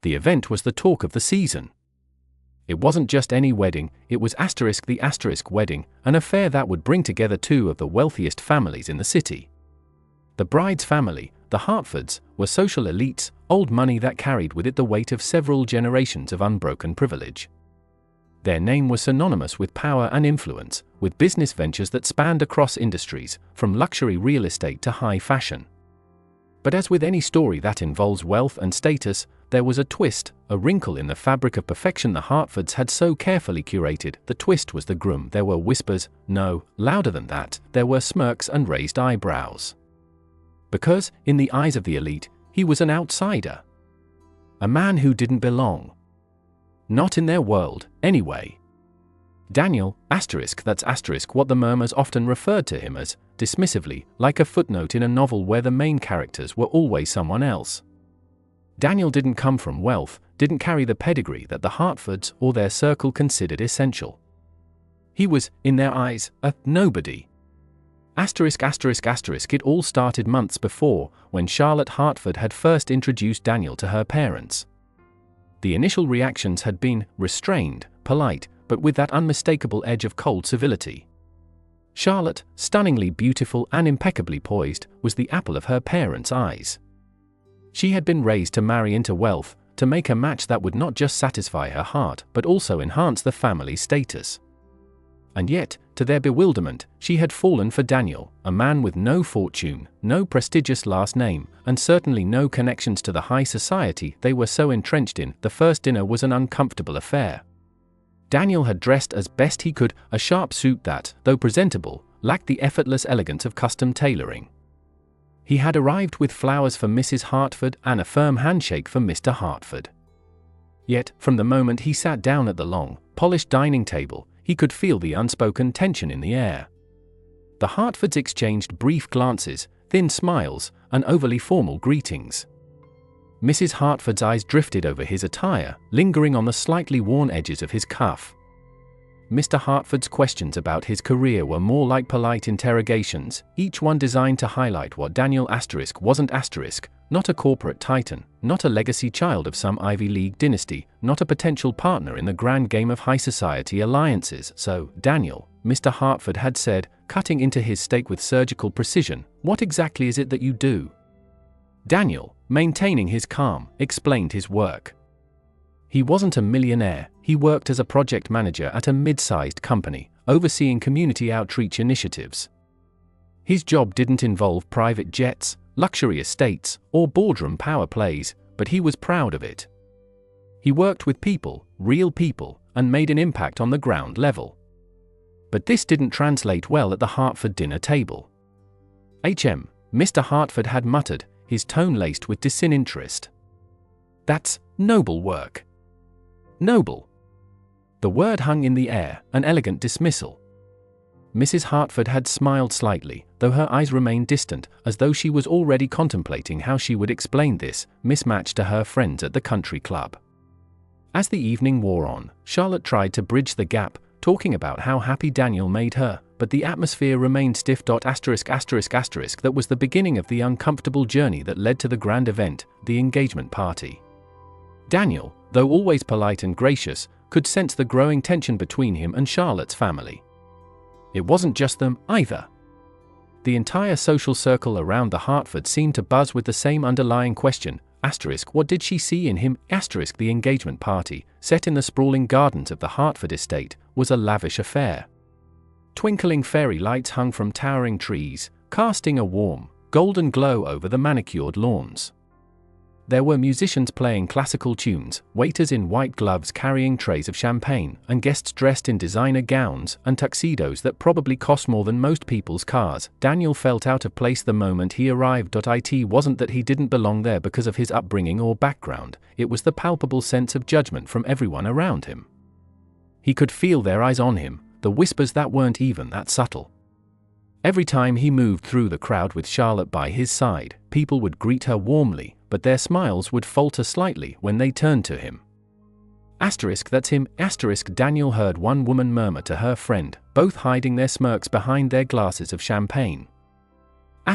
The event was the talk of the season. It wasn't just any wedding, it was the wedding, an affair that would bring together two of the wealthiest families in the city. The bride's family, the Hartfords, were social elites, old money that carried with it the weight of several generations of unbroken privilege. Their name was synonymous with power and influence, with business ventures that spanned across industries, from luxury real estate to high fashion. But as with any story that involves wealth and status, there was a twist, a wrinkle in the fabric of perfection the Hartfords had so carefully curated. The twist was the groom. There were whispers, no, louder than that, there were smirks and raised eyebrows. Because, in the eyes of the elite, he was an outsider. A man who didn't belong. Not in their world, anyway. Daniel, that's what the murmurs often referred to him as, dismissively, like a footnote in a novel where the main characters were always someone else. Daniel didn't come from wealth, didn't carry the pedigree that the Hartfords or their circle considered essential. He was, in their eyes, a nobody. It all started months before, when Charlotte Hartford had first introduced Daniel to her parents. The initial reactions had been restrained, polite, but with that unmistakable edge of cold civility. Charlotte, stunningly beautiful and impeccably poised, was the apple of her parents' eyes. She had been raised to marry into wealth, to make a match that would not just satisfy her heart but also enhance the family's status. And yet, to their bewilderment, she had fallen for Daniel, a man with no fortune, no prestigious last name, and certainly no connections to the high society they were so entrenched in. The first dinner was an uncomfortable affair. Daniel had dressed as best he could, a sharp suit that, though presentable, lacked the effortless elegance of custom tailoring. He had arrived with flowers for Mrs. Hartford and a firm handshake for Mr. Hartford. Yet, from the moment he sat down at the long, polished dining table, he could feel the unspoken tension in the air. The Hartfords exchanged brief glances, thin smiles, and overly formal greetings. Mrs. Hartford's eyes drifted over his attire, lingering on the slightly worn edges of his cuff. Mr. Hartford's questions about his career were more like polite interrogations, each one designed to highlight what Daniel wasn't, not a corporate titan, not a legacy child of some Ivy League dynasty, not a potential partner in the grand game of high society alliances. So, Daniel, Mr. Hartford had said, cutting into his steak with surgical precision, what exactly is it that you do? Daniel, maintaining his calm, explained his work. He wasn't a millionaire, he worked as a project manager at a mid-sized company, overseeing community outreach initiatives. His job didn't involve private jets, luxury estates, or boardroom power plays, but he was proud of it. He worked with people, real people, and made an impact on the ground level. But this didn't translate well at the Hartford dinner table. Mr. Hartford had muttered, his tone laced with disinterest. That's noble work. Noble. The word hung in the air, an elegant dismissal. Mrs. Hartford had smiled slightly, though her eyes remained distant, as though she was already contemplating how she would explain this mismatch to her friends at the country club. As the evening wore on, Charlotte tried to bridge the gap, talking about how happy Daniel made her, but the atmosphere remained stiff. That was the beginning of the uncomfortable journey that led to the grand event, the engagement party. Daniel, though always polite and gracious, could sense the growing tension between him and Charlotte's family. It wasn't just them, either. The entire social circle around the Hartford seemed to buzz with the same underlying question, what did she see in him? The engagement party, set in the sprawling gardens of the Hartford estate, was a lavish affair. Twinkling fairy lights hung from towering trees, casting a warm, golden glow over the manicured lawns. There were musicians playing classical tunes, waiters in white gloves carrying trays of champagne, and guests dressed in designer gowns and tuxedos that probably cost more than most people's cars. Daniel felt out of place the moment he arrived. It wasn't that he didn't belong there because of his upbringing or background, it was the palpable sense of judgment from everyone around him. He could feel their eyes on him, the whispers that weren't even that subtle. Every time he moved through the crowd with Charlotte by his side, people would greet her warmly, but their smiles would falter slightly when they turned to him. That's him. Daniel heard one woman murmur to her friend, both hiding their smirks behind their glasses of champagne. I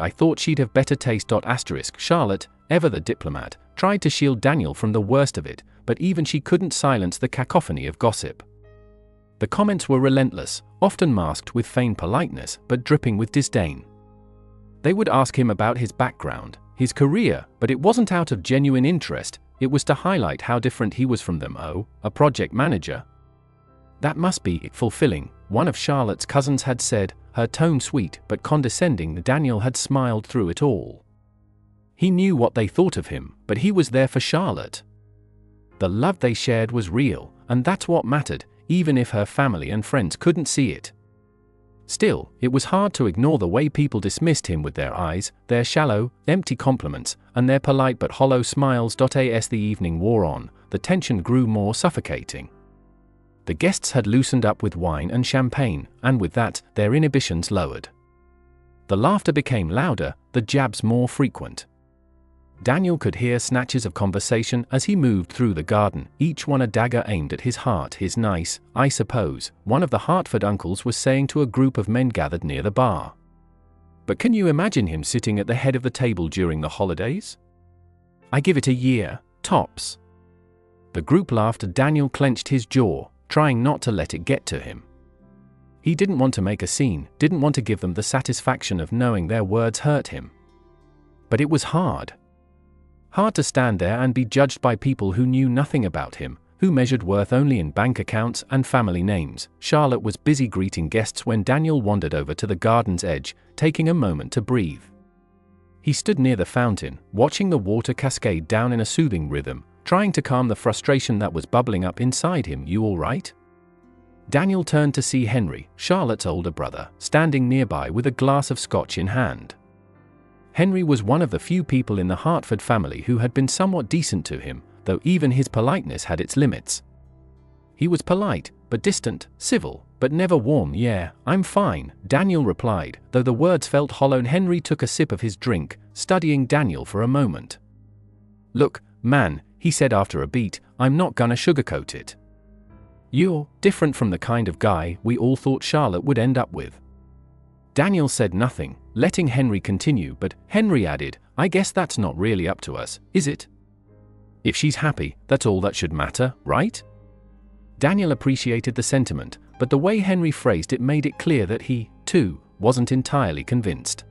thought she'd have better taste. Charlotte, ever the diplomat, tried to shield Daniel from the worst of it, but even she couldn't silence the cacophony of gossip. The comments were relentless, often masked with feigned politeness but dripping with disdain. They would ask him about his background, his career, but it wasn't out of genuine interest, it was to highlight how different he was from them. Oh, a project manager? That must be fulfilling, one of Charlotte's cousins had said, her tone sweet but condescending. Daniel had smiled through it all. He knew what they thought of him, but he was there for Charlotte. The love they shared was real, and that's what mattered, even if her family and friends couldn't see it. Still, it was hard to ignore the way people dismissed him with their eyes, their shallow, empty compliments, and their polite but hollow smiles. As the evening wore on, the tension grew more suffocating. The guests had loosened up with wine and champagne, and with that, their inhibitions lowered. The laughter became louder, the jabs more frequent. Daniel could hear snatches of conversation as he moved through the garden, each one a dagger aimed at his heart. His nice, I suppose, one of the Hartford uncles was saying to a group of men gathered near the bar. But can you imagine him sitting at the head of the table during the holidays? I give it a year, tops. The group laughed. Daniel clenched his jaw, trying not to let it get to him. He didn't want to make a scene, didn't want to give them the satisfaction of knowing their words hurt him. But it was hard. Hard to stand there and be judged by people who knew nothing about him, who measured worth only in bank accounts and family names. Charlotte was busy greeting guests when Daniel wandered over to the garden's edge, taking a moment to breathe. He stood near the fountain, watching the water cascade down in a soothing rhythm, trying to calm the frustration that was bubbling up inside him. You all right? Daniel turned to see Henry, Charlotte's older brother, standing nearby with a glass of scotch in hand. Henry was one of the few people in the Hartford family who had been somewhat decent to him, though even his politeness had its limits. He was polite, but distant, civil, but never warm. Yeah, I'm fine, Daniel replied, though the words felt hollow. Henry took a sip of his drink, studying Daniel for a moment. Look, man, he said after a beat, I'm not gonna sugarcoat it. You're different from the kind of guy we all thought Charlotte would end up with. Daniel said nothing, letting Henry continue, but Henry added, I guess that's not really up to us, is it? If she's happy, that's all that should matter, right? Daniel appreciated the sentiment, but the way Henry phrased it made it clear that he, too, wasn't entirely convinced.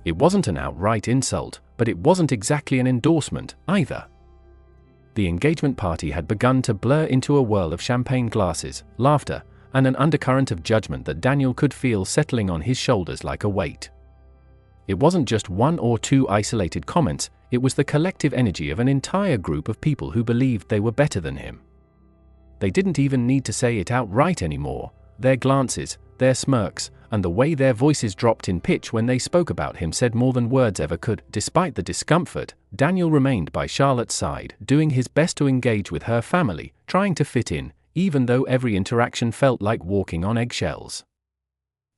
It wasn't an outright insult, but it wasn't exactly an endorsement, either. The engagement party had begun to blur into a whirl of champagne glasses, laughter, and an undercurrent of judgment that Daniel could feel settling on his shoulders like a weight. It wasn't just one or two isolated comments, it was the collective energy of an entire group of people who believed they were better than him. They didn't even need to say it outright anymore. Their glances, their smirks, and the way their voices dropped in pitch when they spoke about him said more than words ever could. Despite the discomfort, Daniel remained by Charlotte's side, doing his best to engage with her family, trying to fit in, even though every interaction felt like walking on eggshells.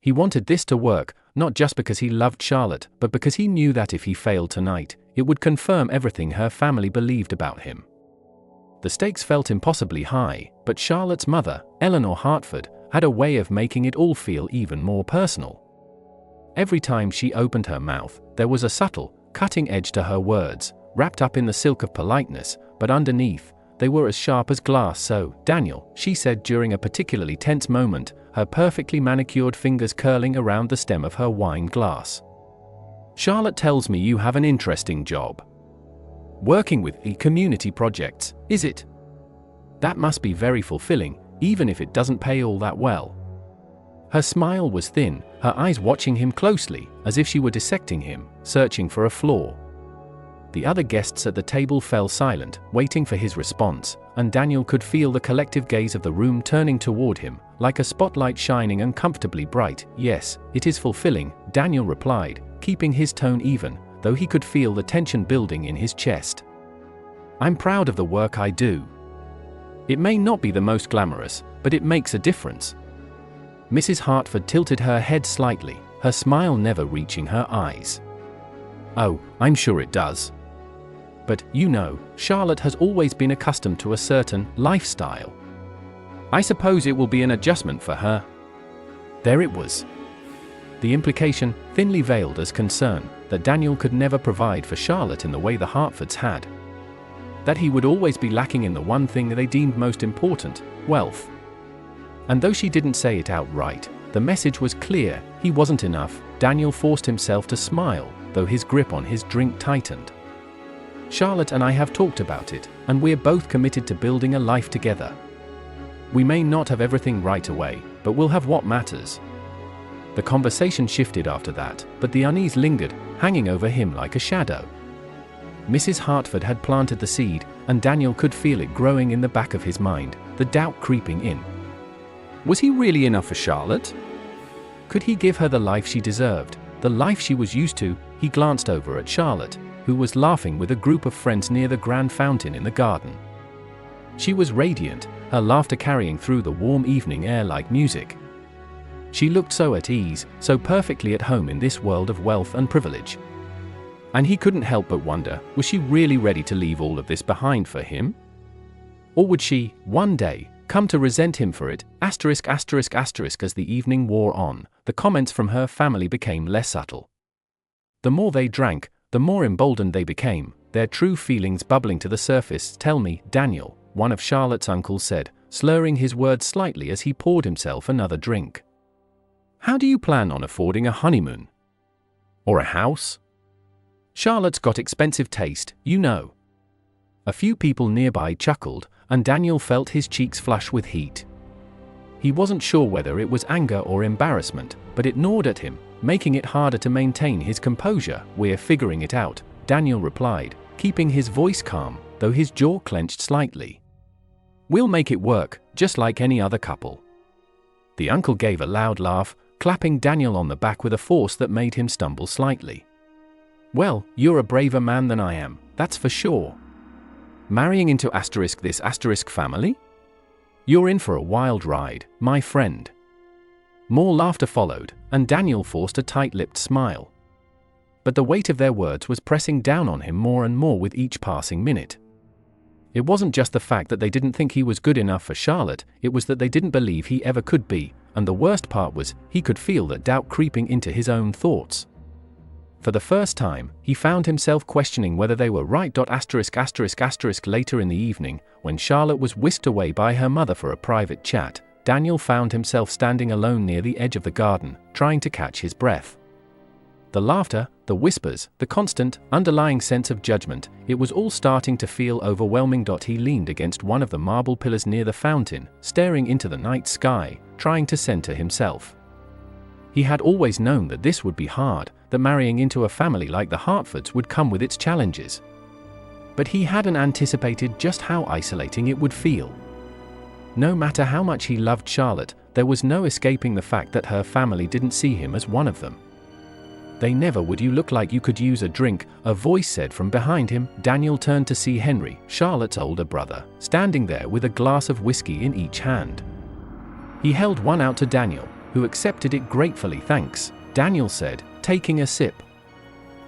He wanted this to work, not just because he loved Charlotte, but because he knew that if he failed tonight, it would confirm everything her family believed about him. The stakes felt impossibly high, but Charlotte's mother, Eleanor Hartford, had a way of making it all feel even more personal. Every time she opened her mouth, there was a subtle, cutting edge to her words, wrapped up in the silk of politeness, but underneath, they were as sharp as glass. So, Daniel, she said during a particularly tense moment, her perfectly manicured fingers curling around the stem of her wine glass. Charlotte tells me you have an interesting job. Working with community projects, is it? That must be very fulfilling, even if it doesn't pay all that well. Her smile was thin, her eyes watching him closely, as if she were dissecting him, searching for a flaw. The other guests at the table fell silent, waiting for his response, and Daniel could feel the collective gaze of the room turning toward him, like a spotlight shining uncomfortably bright. Yes, it is fulfilling, Daniel replied, keeping his tone even, though he could feel the tension building in his chest. I'm proud of the work I do. It may not be the most glamorous, but it makes a difference. Mrs. Hartford tilted her head slightly, her smile never reaching her eyes. Oh, I'm sure it does. But, you know, Charlotte has always been accustomed to a certain lifestyle. I suppose it will be an adjustment for her. There it was. The implication, thinly veiled as concern, that Daniel could never provide for Charlotte in the way the Hartfords had. That he would always be lacking in the one thing they deemed most important, wealth. And though she didn't say it outright, the message was clear: he wasn't enough. Daniel forced himself to smile, though his grip on his drink tightened. Charlotte and I have talked about it, and we're both committed to building a life together. We may not have everything right away, but we'll have what matters. The conversation shifted after that, but the unease lingered, hanging over him like a shadow. Mrs. Hartford had planted the seed, and Daniel could feel it growing in the back of his mind, the doubt creeping in. Was he really enough for Charlotte? Could he give her the life she deserved, the life she was used to? He glanced over at Charlotte, who was laughing with a group of friends near the grand fountain in the garden. She was radiant, her laughter carrying through the warm evening air like music. She looked so at ease, so perfectly at home in this world of wealth and privilege. And he couldn't help but wonder, was she really ready to leave all of this behind for him? Or would she, one day, come to resent him for it? As the evening wore on, the comments from her family became less subtle. The more they drank, the more emboldened they became, their true feelings bubbling to the surface. "Tell me, Daniel," one of Charlotte's uncles said, slurring his words slightly as he poured himself another drink. "How do you plan on affording a honeymoon? Or a house? Charlotte's got expensive taste, you know." A few people nearby chuckled, and Daniel felt his cheeks flush with heat. He wasn't sure whether it was anger or embarrassment, but it gnawed at him, making it harder to maintain his composure. "We're figuring it out," Daniel replied, keeping his voice calm, though his jaw clenched slightly. "We'll make it work, just like any other couple." The uncle gave a loud laugh, clapping Daniel on the back with a force that made him stumble slightly. "Well, you're a braver man than I am, that's for sure. Marrying into this family? You're in for a wild ride, my friend." More laughter followed, and Daniel forced a tight-lipped smile. But the weight of their words was pressing down on him more and more with each passing minute. It wasn't just the fact that they didn't think he was good enough for Charlotte, it was that they didn't believe he ever could be, and the worst part was, he could feel that doubt creeping into his own thoughts. For the first time, he found himself questioning whether they were right. Later in the evening, when Charlotte was whisked away by her mother for a private chat, Daniel found himself standing alone near the edge of the garden, trying to catch his breath. The laughter, the whispers, the constant, underlying sense of judgment, it was all starting to feel overwhelming. He leaned against one of the marble pillars near the fountain, staring into the night sky, trying to center himself. He had always known that this would be hard, that marrying into a family like the Hartfords would come with its challenges. But he hadn't anticipated just how isolating it would feel. No matter how much he loved Charlotte, there was no escaping the fact that her family didn't see him as one of them. "They never would." "You look like you could use a drink," a voice said from behind him. Daniel turned to see Henry, Charlotte's older brother, standing there with a glass of whiskey in each hand. He held one out to Daniel, who accepted it gratefully. "Thanks," Daniel said, taking a sip.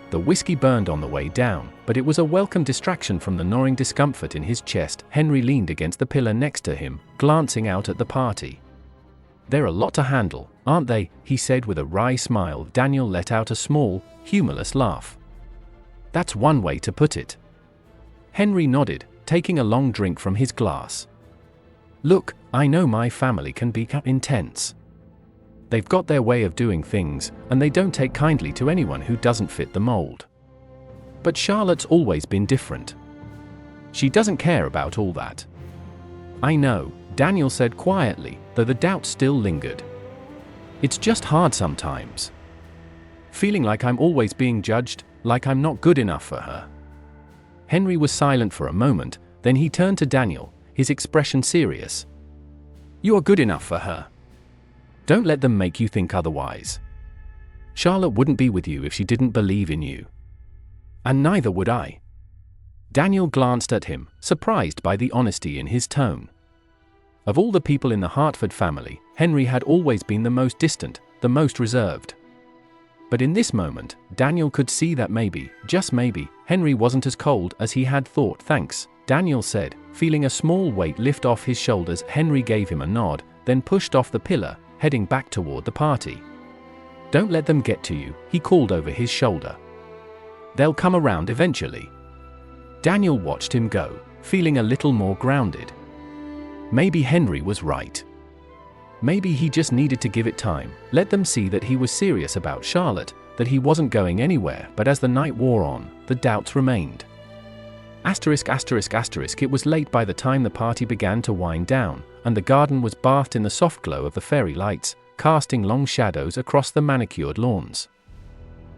The whiskey burned on the way down, but it was a welcome distraction from the gnawing discomfort in his chest. Henry leaned against the pillar next to him, glancing out at the party. "They're a lot to handle, aren't they?" he said with a wry smile. Daniel let out a small, humorless laugh. "That's one way to put it." Henry nodded, taking a long drink from his glass. "Look, I know my family can be intense. They've got their way of doing things, and they don't take kindly to anyone who doesn't fit the mold. But Charlotte's always been different. She doesn't care about all that." "I know," Daniel said quietly, though the doubt still lingered. "It's just hard sometimes. Feeling like I'm always being judged, like I'm not good enough for her." Henry was silent for a moment, then he turned to Daniel, his expression serious. "You are good enough for her. Don't let them make you think otherwise. Charlotte wouldn't be with you if she didn't believe in you. And neither would I." Daniel glanced at him, surprised by the honesty in his tone. Of all the people in the Hartford family, Henry had always been the most distant, the most reserved. But in this moment, Daniel could see that maybe, just maybe, Henry wasn't as cold as he had thought. "Thanks," Daniel said, feeling a small weight lift off his shoulders. Henry gave him a nod, then pushed off the pillar, heading back toward the party. Don't let them get to you, he called over his shoulder. They'll come around eventually. Daniel watched him go, feeling a little more grounded. Maybe Henry was right. Maybe he just needed to give it time, let them see that he was serious about Charlotte, that he wasn't going anywhere. But as the night wore on, the doubts remained. It was late by the time the party began to wind down, and the garden was bathed in the soft glow of the fairy lights, casting long shadows across the manicured lawns.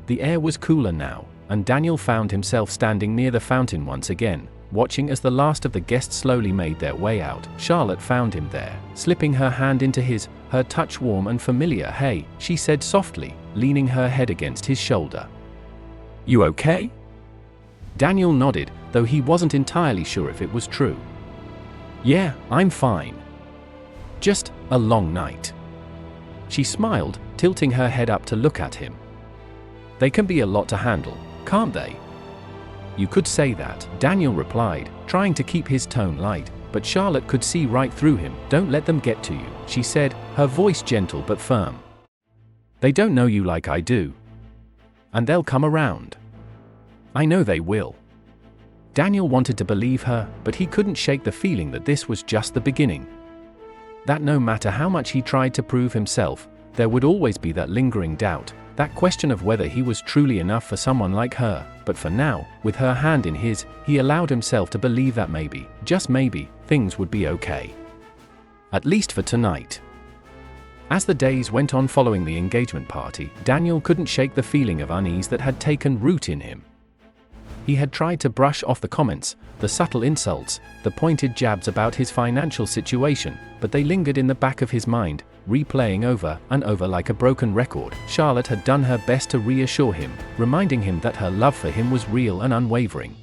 The air was cooler now, and Daniel found himself standing near the fountain once again, watching as the last of the guests slowly made their way out. Charlotte found him there, slipping her hand into his, her touch warm and familiar. "Hey," she said softly, leaning her head against his shoulder. "You okay?" Daniel nodded, though he wasn't entirely sure if it was true. "Yeah, I'm fine. Just a long night." She smiled, tilting her head up to look at him. "They can be a lot to handle, can't they?" "You could say that," Daniel replied, trying to keep his tone light, but Charlotte could see right through him. "Don't let them get to you," she said, her voice gentle but firm. "They don't know you like I do. And they'll come around. I know they will." Daniel wanted to believe her, but he couldn't shake the feeling that this was just the beginning. That no matter how much he tried to prove himself, there would always be that lingering doubt, that question of whether he was truly enough for someone like her. But for now, with her hand in his, he allowed himself to believe that maybe, just maybe, things would be okay. At least for tonight. As the days went on following the engagement party, Daniel couldn't shake the feeling of unease that had taken root in him. He had tried to brush off the comments, the subtle insults, the pointed jabs about his financial situation, but they lingered in the back of his mind, replaying over and over like a broken record. Charlotte had done her best to reassure him, reminding him that her love for him was real and unwavering.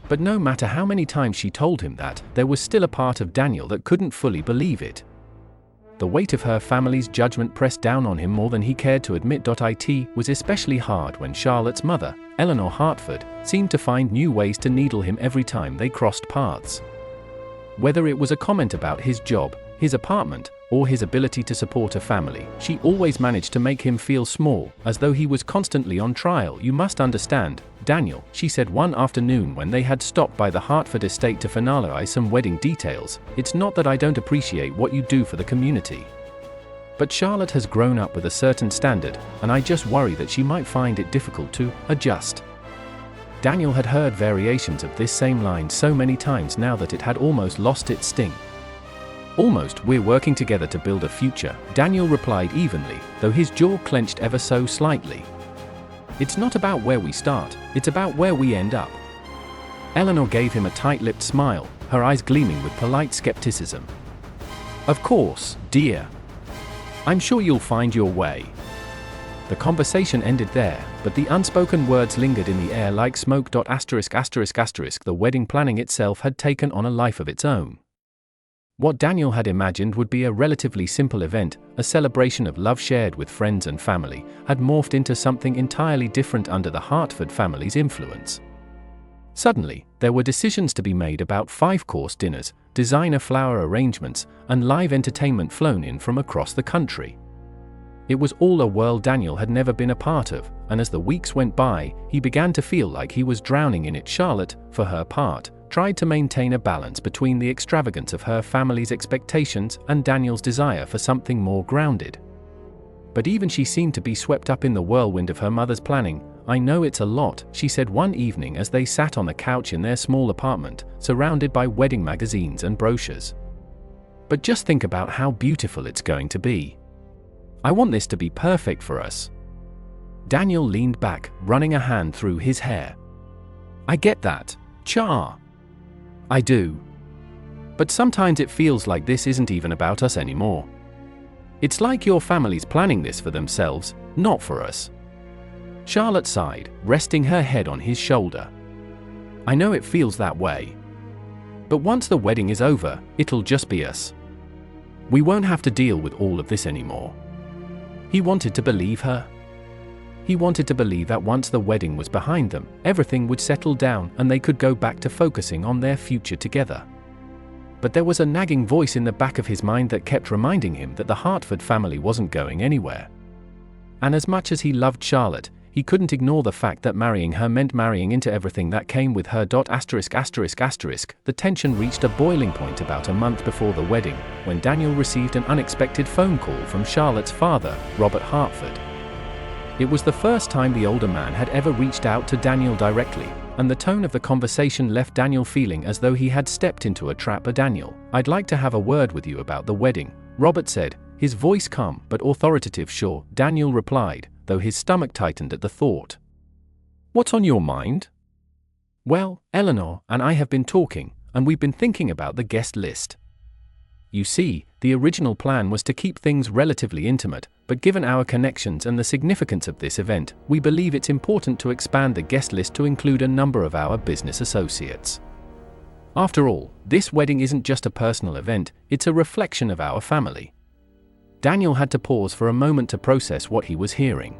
But no matter how many times she told him that, there was still a part of Daniel that couldn't fully believe it. The weight of her family's judgment pressed down on him more than he cared to admit. It was especially hard when Charlotte's mother, Eleanor Hartford, seemed to find new ways to needle him every time they crossed paths. Whether it was a comment about his job, his apartment, or his ability to support a family, she always managed to make him feel small, as though he was constantly on trial. "You must understand, Daniel," she said one afternoon when they had stopped by the Hartford estate to finalize some wedding details. "It's not that I don't appreciate what you do for the community. But Charlotte has grown up with a certain standard, and I just worry that she might find it difficult to adjust." Daniel had heard variations of this same line so many times now that it had almost lost its sting. "Almost. We're working together to build a future," Daniel replied evenly, though his jaw clenched ever so slightly. "It's not about where we start, it's about where we end up." Eleanor gave him a tight-lipped smile, her eyes gleaming with polite skepticism. "Of course, dear. I'm sure you'll find your way." The conversation ended there, but the unspoken words lingered in the air like smoke. The wedding planning itself had taken on a life of its own. What Daniel had imagined would be a relatively simple event, a celebration of love shared with friends and family, had morphed into something entirely different under the Hartford family's influence. Suddenly, there were decisions to be made about 5-course dinners, designer flower arrangements, and live entertainment flown in from across the country. It was all a world Daniel had never been a part of, and as the weeks went by, he began to feel like he was drowning in it. Charlotte, for her part, tried to maintain a balance between the extravagance of her family's expectations and Daniel's desire for something more grounded. But even she seemed to be swept up in the whirlwind of her mother's planning. "I know it's a lot," she said one evening as they sat on the couch in their small apartment, surrounded by wedding magazines and brochures. "But just think about how beautiful it's going to be. I want this to be perfect for us." Daniel leaned back, running a hand through his hair. "I get that, Char. I do. But sometimes it feels like this isn't even about us anymore. It's like your family's planning this for themselves, not for us." Charlotte sighed, resting her head on his shoulder. "I know it feels that way. But once the wedding is over, it'll just be us. We won't have to deal with all of this anymore." He wanted to believe her. He wanted to believe that once the wedding was behind them, everything would settle down and they could go back to focusing on their future together. But there was a nagging voice in the back of his mind that kept reminding him that the Hartford family wasn't going anywhere. And as much as he loved Charlotte, he couldn't ignore the fact that marrying her meant marrying into everything that came with her. The tension reached a boiling point about a month before the wedding, when Daniel received an unexpected phone call from Charlotte's father, Robert Hartford. It was the first time the older man had ever reached out to Daniel directly, and the tone of the conversation left Daniel feeling as though he had stepped into a trap. "Daniel, I'd like to have a word with you about the wedding," Robert said, his voice calm but authoritative. "Sure," Daniel replied, though his stomach tightened at the thought. "What's on your mind?" "Well, Eleanor and I have been talking, and we've been thinking about the guest list. You see, the original plan was to keep things relatively intimate, but given our connections and the significance of this event, we believe it's important to expand the guest list to include a number of our business associates. After all, this wedding isn't just a personal event, it's a reflection of our family." Daniel had to pause for a moment to process what he was hearing.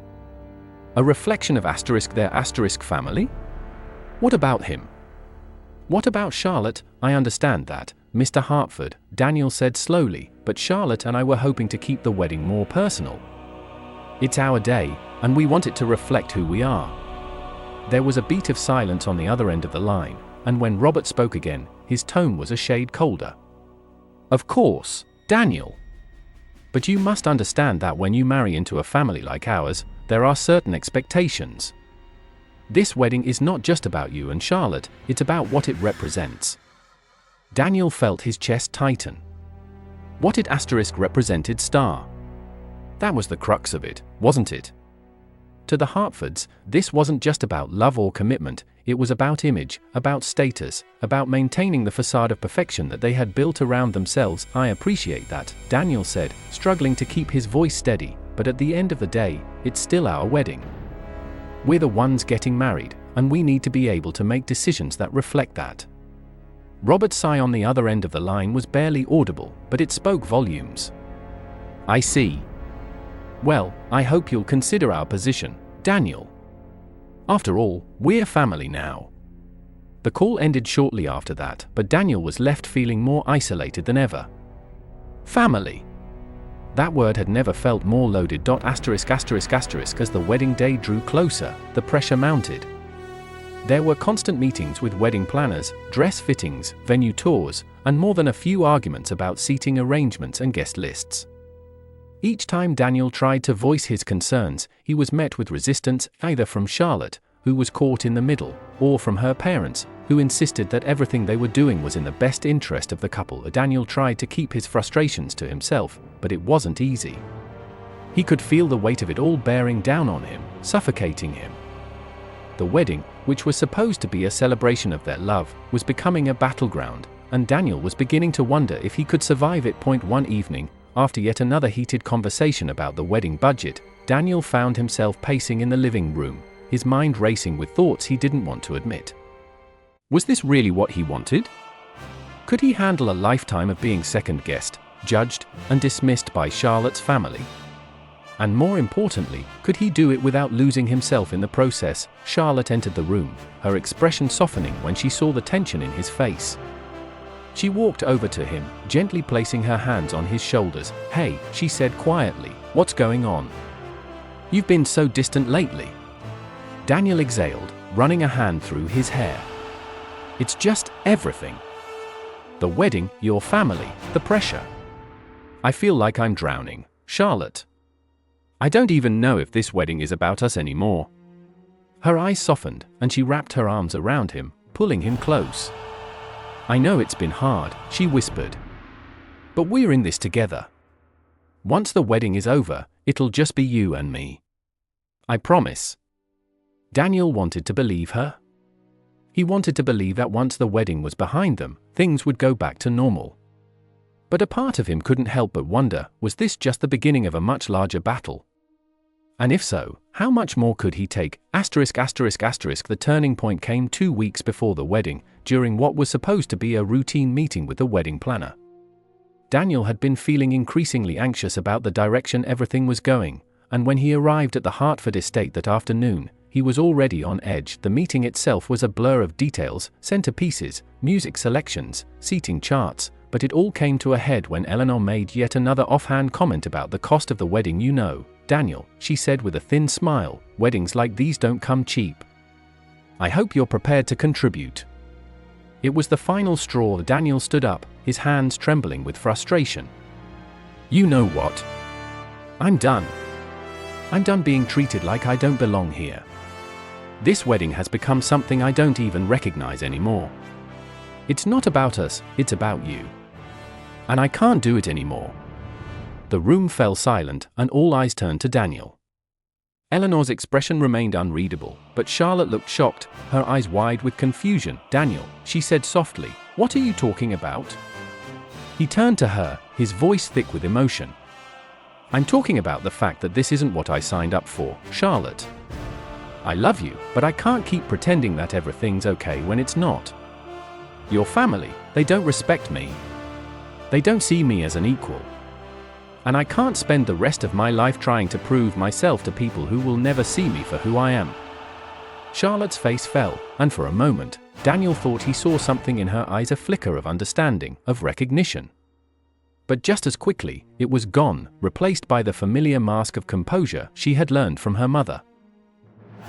A reflection of their family? What about him? "What about Charlotte? I understand that, Mr. Hartford," Daniel said slowly, "but Charlotte and I were hoping to keep the wedding more personal. It's our day, and we want it to reflect who we are." There was a beat of silence on the other end of the line, and when Robert spoke again, his tone was a shade colder. "Of course, Daniel. But you must understand that when you marry into a family like ours, there are certain expectations. This wedding is not just about you and Charlotte, it's about what it represents." Daniel felt his chest tighten. What it represented star. That was the crux of it, wasn't it? To the Hartfords, this wasn't just about love or commitment, it was about image, about status, about maintaining the facade of perfection that they had built around themselves. "I appreciate that," Daniel said, struggling to keep his voice steady, "but at the end of the day, it's still our wedding. We're the ones getting married, and we need to be able to make decisions that reflect that." Robert's sigh on the other end of the line was barely audible, but it spoke volumes. "I see. Well, I hope you'll consider our position, Daniel. After all, we're family now." The call ended shortly after that, but Daniel was left feeling more isolated than ever. Family. That word had never felt more loaded. As the wedding day drew closer, the pressure mounted. There were constant meetings with wedding planners, dress fittings, venue tours, and more than a few arguments about seating arrangements and guest lists. Each time Daniel tried to voice his concerns, he was met with resistance, either from Charlotte, who was caught in the middle, or from her parents, who insisted that everything they were doing was in the best interest of the couple. Daniel tried to keep his frustrations to himself, but it wasn't easy. He could feel the weight of it all bearing down on him, suffocating him. The wedding, which was supposed to be a celebration of their love, was becoming a battleground, and Daniel was beginning to wonder if he could survive it. One evening, after yet another heated conversation about the wedding budget, Daniel found himself pacing in the living room, his mind racing with thoughts he didn't want to admit. Was this really what he wanted? Could he handle a lifetime of being second-guessed, judged, and dismissed by Charlotte's family? And more importantly, could he do it without losing himself in the process? Charlotte entered the room, her expression softening when she saw the tension in his face. She walked over to him, gently placing her hands on his shoulders. "Hey," she said quietly, "what's going on? You've been so distant lately." Daniel exhaled, running a hand through his hair. "It's just everything. The wedding, your family, the pressure. I feel like I'm drowning, Charlotte. I don't even know if this wedding is about us anymore." Her eyes softened, and she wrapped her arms around him, pulling him close. "I know it's been hard," she whispered. "But we're in this together. Once the wedding is over, it'll just be you and me. I promise." Daniel wanted to believe her. He wanted to believe that once the wedding was behind them, things would go back to normal. But a part of him couldn't help but wonder, was this just the beginning of a much larger battle? And if so, how much more could he take? The turning point came 2 weeks before the wedding, during what was supposed to be a routine meeting with the wedding planner. Daniel had been feeling increasingly anxious about the direction everything was going, and when he arrived at the Hartford estate that afternoon, he was already on edge. The meeting itself was a blur of details, centerpieces, music selections, seating charts, but it all came to a head when Eleanor made yet another offhand comment about the cost of the wedding. Daniel," she said with a thin smile, "weddings like these don't come cheap. I hope you're prepared to contribute." It was the final straw. Daniel stood up, his hands trembling with frustration. "You know what? I'm done. I'm done being treated like I don't belong here. This wedding has become something I don't even recognize anymore. It's not about us, it's about you. And I can't do it anymore." The room fell silent, and all eyes turned to Daniel. Eleanor's expression remained unreadable, but Charlotte looked shocked, her eyes wide with confusion. "Daniel," she said softly, "what are you talking about?" He turned to her, his voice thick with emotion. "I'm talking about the fact that this isn't what I signed up for, Charlotte. I love you, but I can't keep pretending that everything's okay when it's not. Your family, they don't respect me. They don't see me as an equal. And I can't spend the rest of my life trying to prove myself to people who will never see me for who I am." Charlotte's face fell, and for a moment, Daniel thought he saw something in her eyes, a flicker of understanding, of recognition. But just as quickly, it was gone, replaced by the familiar mask of composure she had learned from her mother.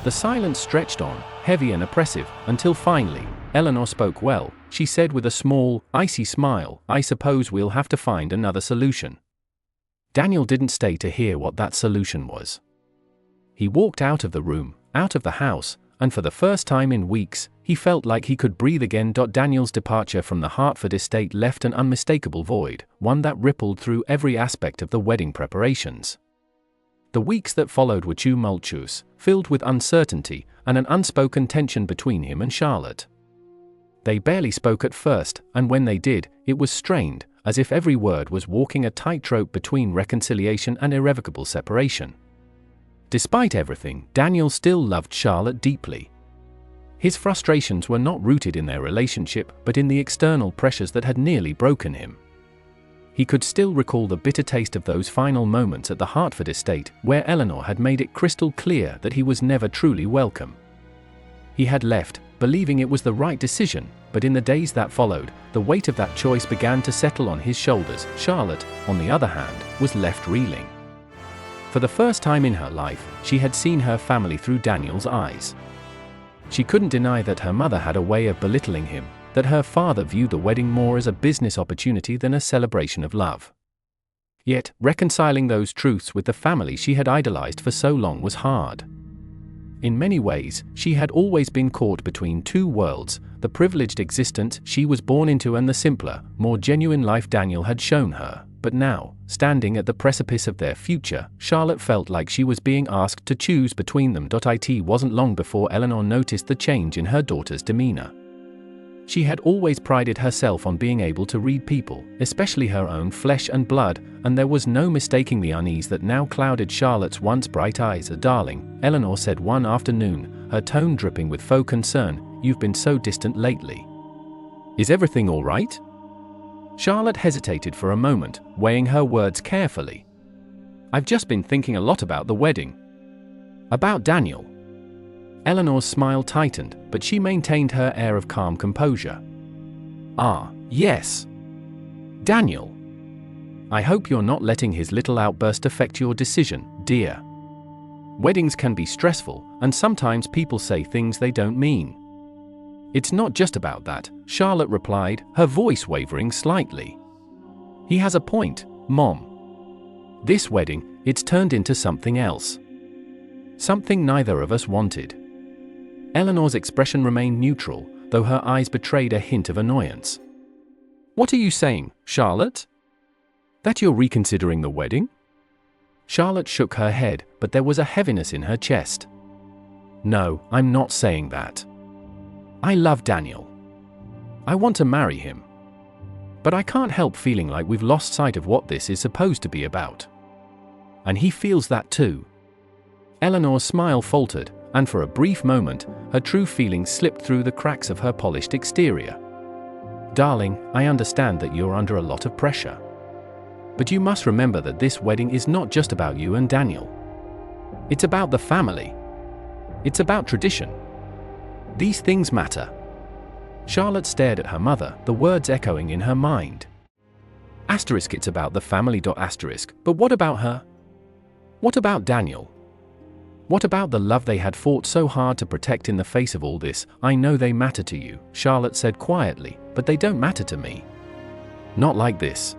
The silence stretched on, heavy and oppressive, until finally, Eleanor spoke. "Well," she said with a small, icy smile, "I suppose we'll have to find another solution." Daniel didn't stay to hear what that solution was. He walked out of the room, out of the house, and for the first time in weeks, he felt like he could breathe again. Daniel's departure from the Hartford estate left an unmistakable void, one that rippled through every aspect of the wedding preparations. The weeks that followed were tumultuous, filled with uncertainty and an unspoken tension between him and Charlotte. They barely spoke at first, and when they did, it was strained, as if every word was walking a tightrope between reconciliation and irrevocable separation. Despite everything, Daniel still loved Charlotte deeply. His frustrations were not rooted in their relationship, but in the external pressures that had nearly broken him. He could still recall the bitter taste of those final moments at the Hartford estate, where Eleanor had made it crystal clear that he was never truly welcome. He had left, believing it was the right decision, but in the days that followed, the weight of that choice began to settle on his shoulders. Charlotte, on the other hand, was left reeling. For the first time in her life, she had seen her family through Daniel's eyes. She couldn't deny that her mother had a way of belittling him, that her father viewed the wedding more as a business opportunity than a celebration of love. Yet, reconciling those truths with the family she had idolized for so long was hard. In many ways, she had always been caught between two worlds, the privileged existence she was born into and the simpler, more genuine life Daniel had shown her. But now, standing at the precipice of their future, Charlotte felt like she was being asked to choose between them. It wasn't long before Eleanor noticed the change in her daughter's demeanor. She had always prided herself on being able to read people, especially her own flesh and blood, and there was no mistaking the unease that now clouded Charlotte's once bright eyes. "Darling," Eleanor said one afternoon, her tone dripping with faux concern, "you've been so distant lately. Is everything all right?" Charlotte hesitated for a moment, weighing her words carefully. "I've just been thinking a lot about the wedding. About Daniel." Eleanor's smile tightened, but she maintained her air of calm composure. "Ah, yes. Daniel. I hope you're not letting his little outburst affect your decision, dear. Weddings can be stressful, and sometimes people say things they don't mean." "It's not just about that," Charlotte replied, her voice wavering slightly. "He has a point, Mom. This wedding, it's turned into something else. Something neither of us wanted." Eleanor's expression remained neutral, though her eyes betrayed a hint of annoyance. "What are you saying, Charlotte? That you're reconsidering the wedding?" Charlotte shook her head, but there was a heaviness in her chest. "No, I'm not saying that. I love Daniel. I want to marry him. But I can't help feeling like we've lost sight of what this is supposed to be about. And he feels that too." Eleanor's smile faltered, and for a brief moment, her true feelings slipped through the cracks of her polished exterior. "Darling, I understand that you're under a lot of pressure. But you must remember that this wedding is not just about you and Daniel. It's about the family. It's about tradition. These things matter." Charlotte stared at her mother, the words echoing in her mind. "It's about the family. But what about her? What about Daniel? What about the love they had fought so hard to protect in the face of all this? I know they matter to you, Charlotte said quietly, but they don't matter to me. Not like this.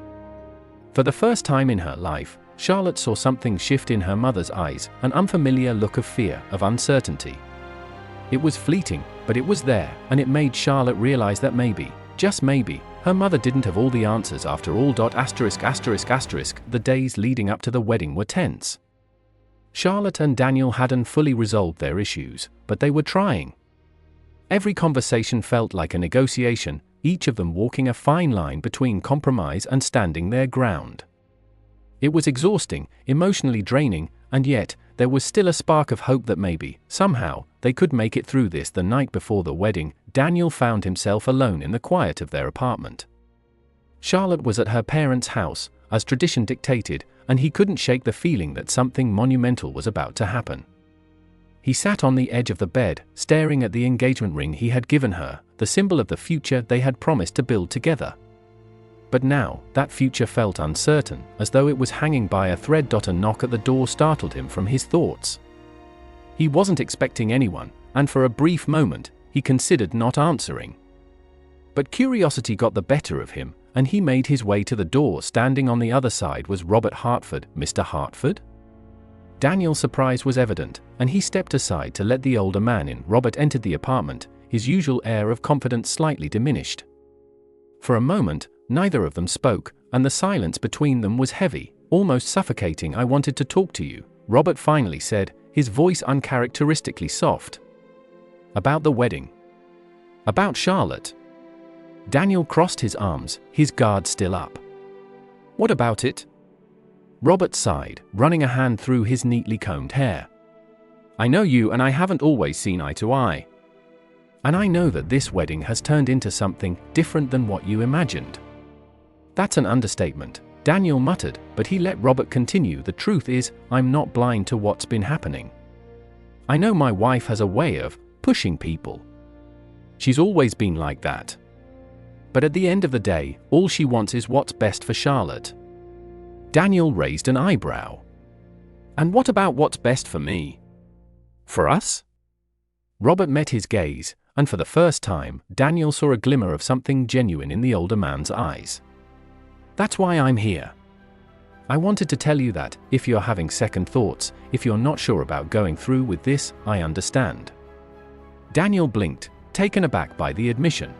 For the first time in her life, Charlotte saw something shift in her mother's eyes, an unfamiliar look of fear, of uncertainty. It was fleeting, but it was there, and it made Charlotte realize that maybe, just maybe, her mother didn't have all the answers after all. The days leading up to the wedding were tense. Charlotte and Daniel hadn't fully resolved their issues, but they were trying. Every conversation felt like a negotiation, each of them walking a fine line between compromise and standing their ground. It was exhausting, emotionally draining, and yet, there was still a spark of hope that maybe, somehow, they could make it through this. The night before the wedding, Daniel found himself alone in the quiet of their apartment. Charlotte was at her parents' house, as tradition dictated, and he couldn't shake the feeling that something monumental was about to happen. He sat on the edge of the bed, staring at the engagement ring he had given her, the symbol of the future they had promised to build together. But now, that future felt uncertain, as though it was hanging by a thread. A knock at the door startled him from his thoughts. He wasn't expecting anyone, and for a brief moment, he considered not answering. But curiosity got the better of him, and he made his way to the door. Standing on the other side was Robert Hartford. Mr. Hartford? Daniel's surprise was evident, and he stepped aside to let the older man in. Robert entered the apartment, his usual air of confidence slightly diminished. For a moment, neither of them spoke, and the silence between them was heavy, almost suffocating. I wanted to talk to you, Robert finally said, his voice uncharacteristically soft. About the wedding. About Charlotte. Daniel crossed his arms, his guard still up. What about it? Robert sighed, running a hand through his neatly combed hair. I know you and I haven't always seen eye to eye. And I know that this wedding has turned into something different than what you imagined. That's an understatement, Daniel muttered, but he let Robert continue. The truth is, I'm not blind to what's been happening. I know my wife has a way of pushing people. She's always been like that. But at the end of the day, all she wants is what's best for Charlotte. Daniel raised an eyebrow. And what about what's best for me? For us? Robert met his gaze, and for the first time, Daniel saw a glimmer of something genuine in the older man's eyes. That's why I'm here. I wanted to tell you that, if you're having second thoughts, if you're not sure about going through with this, I understand. Daniel blinked, taken aback by the admission.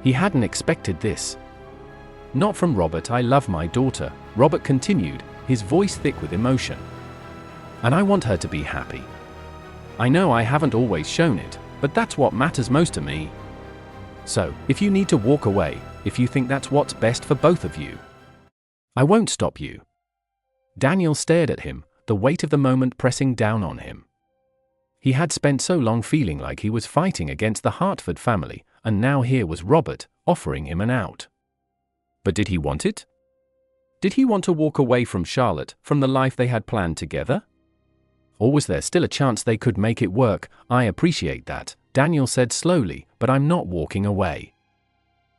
He hadn't expected this. Not from Robert. I love my daughter, Robert continued, his voice thick with emotion. And I want her to be happy. I know I haven't always shown it, but that's what matters most to me. So, if you need to walk away, if you think that's what's best for both of you, I won't stop you. Daniel stared at him, the weight of the moment pressing down on him. He had spent so long feeling like he was fighting against the Hartford family, and now here was Robert, offering him an out. But did he want it? Did he want to walk away from Charlotte, from the life they had planned together? Or was there still a chance they could make it work? I appreciate that, Daniel said slowly, but I'm not walking away.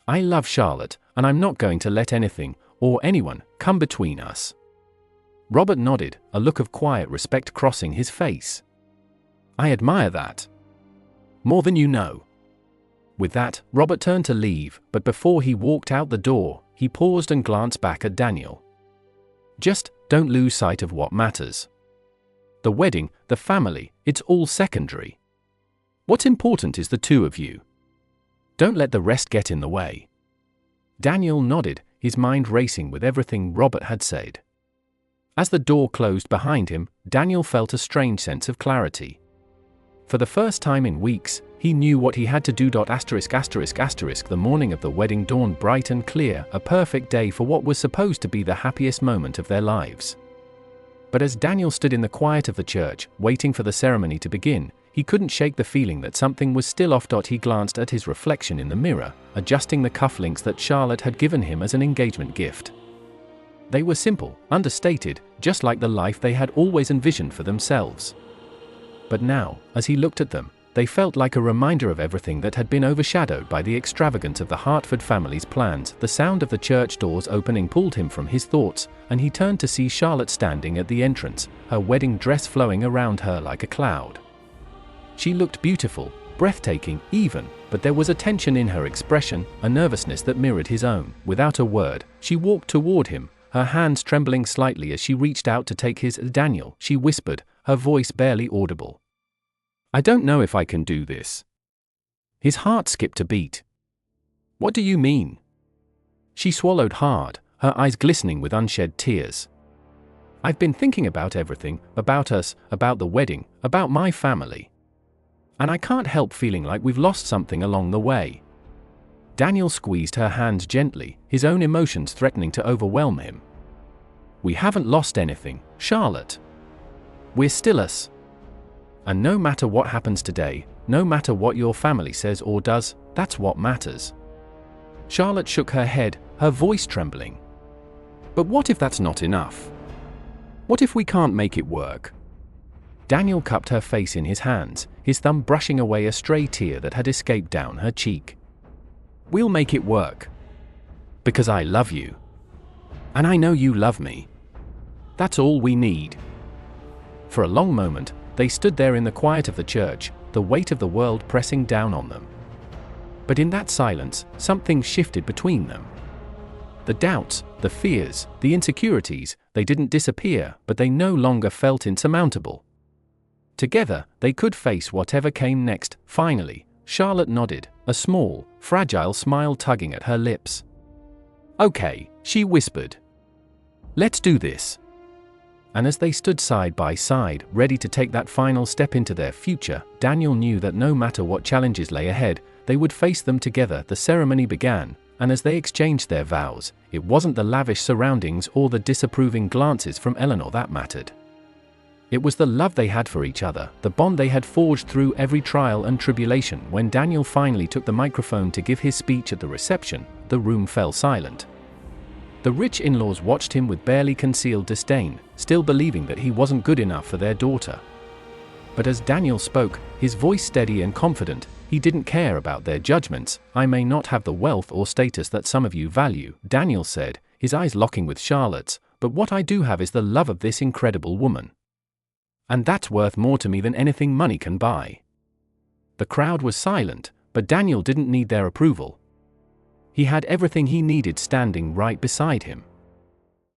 I love Charlotte, and I'm not going to let anything, or anyone, come between us. Robert nodded, a look of quiet respect crossing his face. I admire that. More than you know. With that, Robert turned to leave, but before he walked out the door, he paused and glanced back at Daniel. Just don't lose sight of what matters. The wedding, the family, it's all secondary. What's important is the two of you. Don't let the rest get in the way. Daniel nodded, his mind racing with everything Robert had said. As the door closed behind him, Daniel felt a strange sense of clarity. For the first time in weeks, he knew what he had to do. The morning of the wedding dawned bright and clear, a perfect day for what was supposed to be the happiest moment of their lives. But as Daniel stood in the quiet of the church, waiting for the ceremony to begin, he couldn't shake the feeling that something was still off. He glanced at his reflection in the mirror, adjusting the cufflinks that Charlotte had given him as an engagement gift. They were simple, understated, just like the life they had always envisioned for themselves. But now, as he looked at them, they felt like a reminder of everything that had been overshadowed by the extravagance of the Hartford family's plans. The sound of the church doors opening pulled him from his thoughts, and he turned to see Charlotte standing at the entrance, her wedding dress flowing around her like a cloud. She looked beautiful, breathtaking even, but there was a tension in her expression, a nervousness that mirrored his own. Without a word, she walked toward him, her hands trembling slightly as she reached out to take his. "Daniel," she whispered, her voice barely audible. "I don't know if I can do this." His heart skipped a beat. "What do you mean?" She swallowed hard, her eyes glistening with unshed tears. "I've been thinking about everything, about us, about the wedding, about my family. And I can't help feeling like we've lost something along the way." Daniel squeezed her hand gently, his own emotions threatening to overwhelm him. "We haven't lost anything, Charlotte. We're still us. And no matter what happens today, no matter what your family says or does, that's what matters." Charlotte shook her head, her voice trembling. "But what if that's not enough? What if we can't make it work?" Daniel cupped her face in his hands, his thumb brushing away a stray tear that had escaped down her cheek. "We'll make it work. Because I love you. And I know you love me. That's all we need." For a long moment, they stood there in the quiet of the church, the weight of the world pressing down on them. But in that silence, something shifted between them. The doubts, the fears, the insecurities, they didn't disappear, but they no longer felt insurmountable. Together, they could face whatever came next. Finally, Charlotte nodded, a small, fragile smile tugging at her lips. "Okay," she whispered. "Let's do this." And as they stood side by side, ready to take that final step into their future, Daniel knew that no matter what challenges lay ahead, they would face them together. The ceremony began, and as they exchanged their vows, it wasn't the lavish surroundings or the disapproving glances from Eleanor that mattered. It was the love they had for each other, the bond they had forged through every trial and tribulation. When Daniel finally took the microphone to give his speech at the reception, the room fell silent. The rich in-laws watched him with barely concealed disdain, still believing that he wasn't good enough for their daughter. But as Daniel spoke, his voice steady and confident, he didn't care about their judgments. "I may not have the wealth or status that some of you value," Daniel said, his eyes locking with Charlotte's, "but what I do have is the love of this incredible woman. And that's worth more to me than anything money can buy." The crowd was silent, but Daniel didn't need their approval. He had everything he needed standing right beside him.